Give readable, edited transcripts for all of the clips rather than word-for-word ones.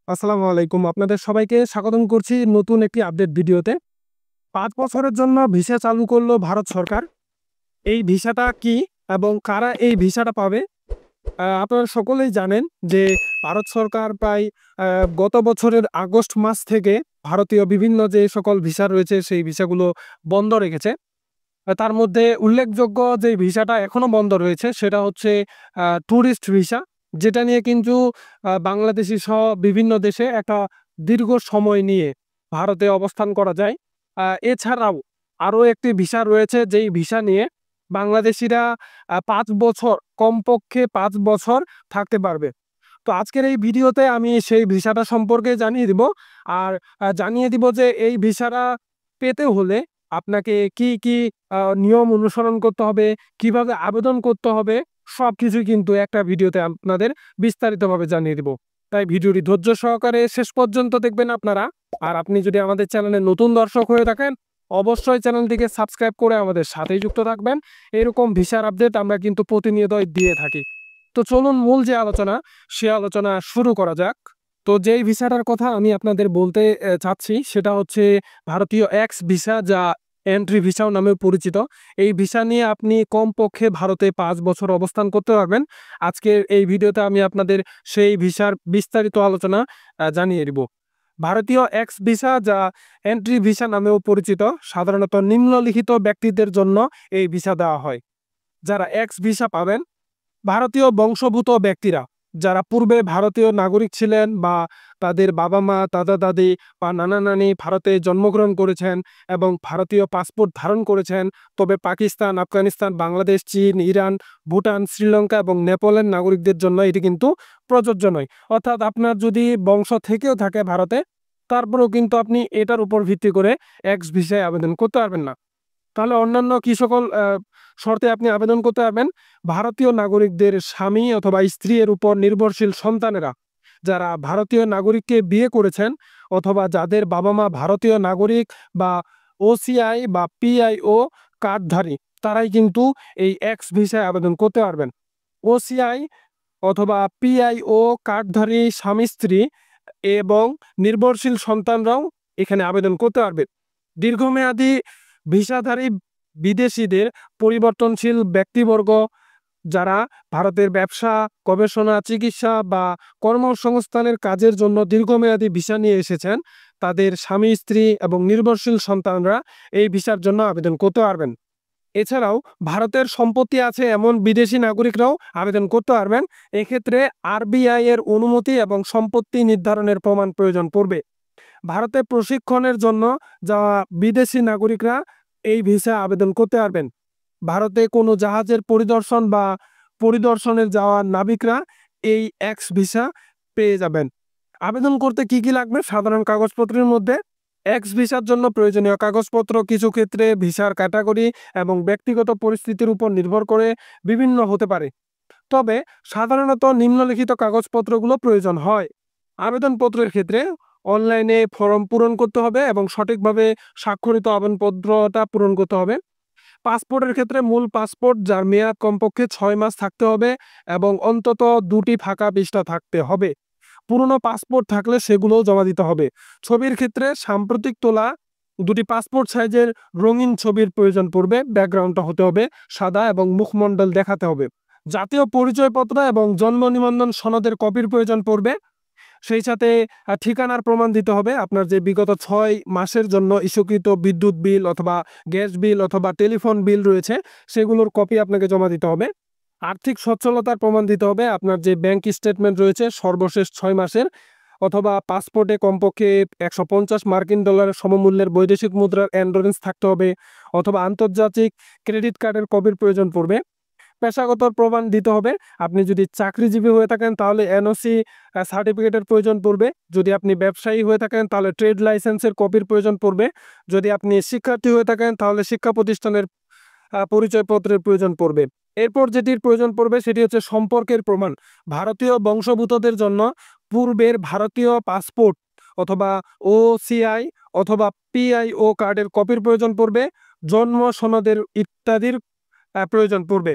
আসসালামু আলাইকুম। আপনাদের সবাইকে স্বাগতম করছি নতুন একটি আপডেট ভিডিওতে। ৫ বছরের জন্য ভিসা চালু করলো ভারত সরকার। এই ভিসাটা কি এবং কারা এই ভিসাটা পাবে? আপনারা সকলেই জানেন যে ভারত সরকার প্রায় গত বছরের আগস্ট মাস থেকে ভারতীয় বিভিন্ন যে সকল ভিসা রয়েছে সেই ভিসাগুলো বন্ধ রেখেছে। তার মধ্যে উল্লেখযোগ্য যে ভিসাটা এখনো বন্ধ রয়েছে সেটা হচ্ছে টুরিস্ট ভিসা। যেটা নিয়ে কিন্তু বাংলাদেশী সহ বিভিন্ন দেশে একটা দীর্ঘ সময় নিয়ে ভারতে অবস্থান করা যায়। এছাড়াও আরো একটি ভিসা রয়েছে যেই ভিসা নিয়ে বাংলাদেশীরা ৫ বছর কমপক্ষে ৫ বছর থাকতে পারবে। তো আজকের এই ভিডিওতে আমি সেই ভিসাটা সম্পর্কে জানিয়ে দিব। আর জানিয়ে দিব যে এই ভিসাটা পেতে হলে আপনাকে কি নিয়ম অনুসরণ করতে হবে, কিভাবে আবেদন করতে হবে, সবকিছুই কিন্তু একটা ভিডিওতে আপনাদের বিস্তারিতভাবে জানিয়ে দিব। তাই ভিডিওটি ধৈর্য সহকারে শেষ পর্যন্ত দেখবেন আপনারা। আর আপনি যদি আমাদের চ্যানেলে নতুন দর্শক হয়ে থাকেন, অবশ্যই চ্যানেলটিকে সাবস্ক্রাইব করে আমাদের সাথেই যুক্ত থাকবেন। এরকম ভিসার আপডেট আমরা কিন্তু প্রতিনিয়তই দিয়ে থাকি। তো চলুন মূল যে আলোচনা, সে আলোচনা শুরু করা যাক। তো যেই ভিসাটার কথা আমি আপনাদের বলতে চাচ্ছি সেটা হচ্ছে ভারতীয় এক্স ভিসা, যা এন্ট্রি ভিসাও নামেও পরিচিত। এই ভিসা নিয়ে আপনি কমপক্ষে ভারতে ৫ বছর অবস্থান করতে পারবেন। আজকের এই ভিডিওতে আমি আপনাদের সেই ভিসার বিস্তারিত আলোচনা জানিয়ে দিব। ভারতীয় এক্স ভিসা, যা এন্ট্রি ভিসা নামেও পরিচিত, সাধারণত নিম্নলিখিত ব্যক্তিদের জন্য এই ভিসা দেওয়া হয়। যারা এক্স ভিসা পাবেন, ভারতীয় বংশোদ্ভূত ব্যক্তিরা যারা পূর্বে ভারতীয় নাগরিক ছিলেন বা তাদের বাবা-মা, দাদা-দাদি বা নানা-নানি ভারতে জন্মগ্রহণ করেছেন এবং ভারতীয় পাসপোর্ট ধারণ করেছেন, তবে পাকিস্তান, আফগানিস্তান, বাংলাদেশ, চীন, ইরান, ভুটান, শ্রীলঙ্কা এবং নেপালের নাগরিকদের জন্য এটি কিন্তু প্রযোজ্য নয়। অর্থাৎ আপনার যদি বংশ থেকেও থাকে ভারতে, তারপরেও কিন্তু আপনি এটার উপর ভিত্তি করে এক্স ভিসায় আবেদন করতে পারবেন না। তাহলে অন্যান্য কি সকল শর্তে আপনি আবেদন করতে পারবেন? ভারতীয় নাগরিকদের স্বামী অথবা স্ত্রীর উপর নির্ভরশীল সন্তানেরা যারা ভারতীয় নাগরিককে বিয়ে করেছেন অথবা যাদের বাবা-মা ভারতীয় নাগরিক বা ওসিআই বা পিআইও কার্ডধারী, তারাই কিন্তু এই এক্স ভিসায় আবেদন করতে পারবেন। ওসিআই অথবা পিআইও কার্ডধারী স্বামী-স্ত্রী এবং নির্ভরশীল সন্তানরাও এখানে আবেদন করতে পারবেন। দীর্ঘমেয়াদী ভিসাধারী বিদেশিদের পরিবর্তনশীল ব্যক্তিবর্গ যারা ভারতের ব্যবসা, গবেষণা, চিকিৎসা বা কর্মসংস্থানের কাজের জন্য দীর্ঘমেয়াদী ভিসা নিয়ে এসেছেন, তাদের স্বামী, স্ত্রী এবং নির্ভরশীল সন্তানরা এই ভিসার জন্য আবেদন করতে পারবেন। এছাড়াও ভারতের সম্পত্তি আছে এমন বিদেশি নাগরিকরাও আবেদন করতে পারবেন। এক্ষেত্রে আরবিআই এর অনুমতি এবং সম্পত্তি নির্ধারণের প্রমাণ প্রয়োজন পড়বে। ভারতে প্রশিক্ষণের জন্য যাওয়া বিদেশি নাগরিকরা এই ভিসা আবেদন করতে পারবেন। ভারতে কোনো জাহাজের পরিদর্শন বা পরিদর্শনের যাওয়া নাবিকরা এই এক্স ভিসা পেয়ে যাবেন। আবেদন করতে কি লাগবে? সাধারণ কাগজপত্রের মধ্যে এক্স ভিসার জন্য প্রয়োজনীয় কাগজপত্র কিছু ক্ষেত্রে ভিসার ক্যাটাগরি এবং ব্যক্তিগত পরিস্থিতির উপর নির্ভর করে বিভিন্ন হতে পারে। তবে সাধারণত নিম্নলিখিত কাগজপত্রগুলো প্রয়োজন হয়। আবেদনপত্রের ক্ষেত্রে অনলাইনে ফর্ম পূরণ করতে হবে এবং সঠিকভাবে স্বাক্ষরিত আবেদনপত্রটা পূরণ করতে হবে। পাসপোর্টের ক্ষেত্রে মূল পাসপোর্ট যার মেয়াদ কমপক্ষে ৬ মাস থাকতে হবে এবং অন্তত ২টি ফাঁকা পৃষ্ঠা থাকতে হবে। পুরনো পাসপোর্ট থাকলে সেগুলোও জমা দিতে হবে। ছবির ক্ষেত্রে সাম্প্রতিক তোলা ২টি পাসপোর্ট সাইজের রঙিন ছবির প্রয়োজন পড়বে। ব্যাকগ্রাউন্ডটা হতে হবে সাদা এবং মুখমণ্ডল দেখাতে হবে। জাতীয় পরিচয়পত্র এবং জন্ম নিবন্ধন সনদের কপির প্রয়োজন পড়বে। সেই সাথে ঠিকানার প্রমাণ দিতে হবে। আপনার যে বিগত ৬ মাসের জন্য ইস্যুকৃত বিদ্যুৎ বিল অথবা গ্যাস বিল অথবা টেলিফোন বিল রয়েছে, সেগুলোর কপি আপনাকে জমা দিতে হবে। আর্থিক সচ্ছলতার প্রমাণ দিতে হবে। আপনার যে ব্যাংক স্টেটমেন্ট রয়েছে সর্বশেষ ৬ মাসের, অথবা পাসপোর্টে কমপক্ষে $১৫০ সমমূল্যের বৈদেশিক মুদ্রার এন্ডোরেন্স থাকতে হবে, অথবা আন্তর্জাতিক ক্রেডিট কার্ডের কপির প্রয়োজন পড়বে। পেশাগত প্রমাণ দিতে হবে। আপনি যদি চাকরিজীবী হয়ে থাকেন তাহলে এনওসি সার্টিফিকেটের প্রয়োজন পড়বে। যদি আপনি ব্যবসায়ী হয়ে থাকেন তাহলে ট্রেড লাইসেন্সের কপির প্রয়োজন পড়বে। যদি আপনি শিক্ষার্থী হয়ে থাকেন তাহলে শিক্ষা প্রতিষ্ঠানের পরিচয়পত্রের প্রয়োজন পড়বে। এরপর যেটির প্রয়োজন পড়বে সেটি হচ্ছে সম্পর্কের প্রমাণ। ভারতীয় বংশোদ্ভূতদের জন্য পূর্বের ভারতীয় পাসপোর্ট অথবা ওসিআই অথবা পিআইও কার্ডের কপির প্রয়োজন পড়বে। জন্ম সনদের ইত্যাদির প্রয়োজন পড়বে।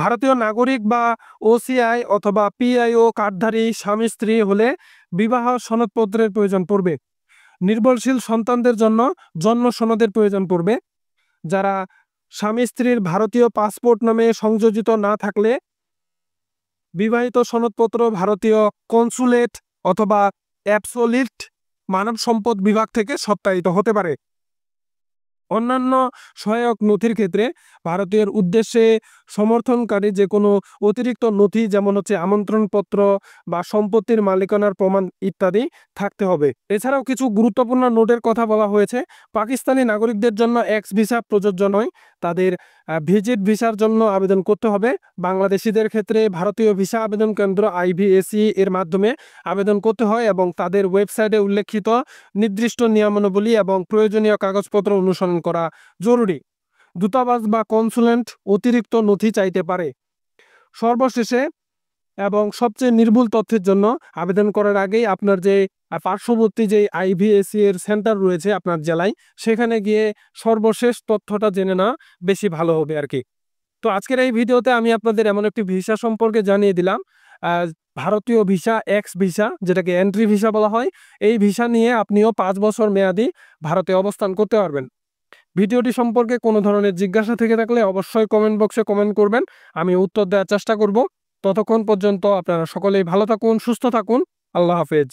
ভারতীয় নাগরিক বা ওসিআই অথবা পিআইও কার্ডধারী স্বামী স্ত্রী হলে বিবাহ সনদপত্রের প্রয়োজন পড়বে। নির্ভরশীল সন্তানদের জন্য জন্ম সনদের প্রয়োজন পড়বে। যারা স্বামী স্ত্রীর ভারতীয় পাসপোর্ট নামে সংযোজিত না থাকলে বিবাহিত সনদপত্র ভারতীয় কনসুলেট অথবা অ্যাবসোলিট মানব সম্পদ বিভাগ থেকে সত্যায়িত হতে পারে। অন্যান্য সহায়ক নথির ক্ষেত্রে ভারতীয়ের উদ্দেশ্যে সমর্থনকারী যে কোনো অতিরিক্ত নথি যেমন আমন্ত্রণপত্র বা সম্পত্তির মালিকানার প্রমাণ ইত্যাদি থাকতে হবে। এছাড়াও কিছু গুরুত্বপূর্ণ নোটের কথা বলা হয়েছে। পাকিস্তানি নাগরিকদের জন্য এক্স ভিসা প্রযোজ্য নয়, তাদের ভিজিট ভিসার জন্য আবেদন করতে হবে। বাংলাদেশিদের ক্ষেত্রে ভারতীয় ভিসা আবেদন কেন্দ্র IVAC এর মাধ্যমে আবেদন করতে হয় এবং তাদের ওয়েবসাইটে উল্লেখিত নির্দিষ্ট নিয়মাবলী এবং প্রয়োজনীয় কাগজপত্র অনুসরণ করা জরুরি। দূতাবাস বা কনসুলেট অতিরিক্ত নথি চাইতে পারে। সর্বশেষে এবং সবচেয়ে নির্ভুল তথ্যের জন্য আবেদন করার আগেই আপনার যে পার্শ্ববর্তী যে IVAC এর সেন্টার রয়েছে আপনার জেলায়, সেখানে গিয়ে সর্বশেষ তথ্যটা জেনে নেওয়া বেশি ভালো হবে আর কি। তো আজকের এই ভিডিওতে আমি আপনাদের এমন একটি ভিসা সম্পর্কে জানিয়ে দিলাম, ভারতীয় ভিসা এক্স ভিসা, যেটাকে এন্ট্রি ভিসা বলা হয়। এই ভিসা নিয়ে আপনিও 5 বছর মেয়াদি ভারতে অবস্থান করতে পারবেন। ভিডিওটি সম্পর্কে কোনো ধরনের জিজ্ঞাসা থেকে থাকলে অবশ্যই কমেন্ট বক্সে কমেন্ট করবেন, আমি উত্তর দেওয়ার চেষ্টা করব। ততক্ষণ পর্যন্ত আপনারা সকলেই ভালো থাকুন, সুস্থ থাকুন। আল্লাহ হাফেজ।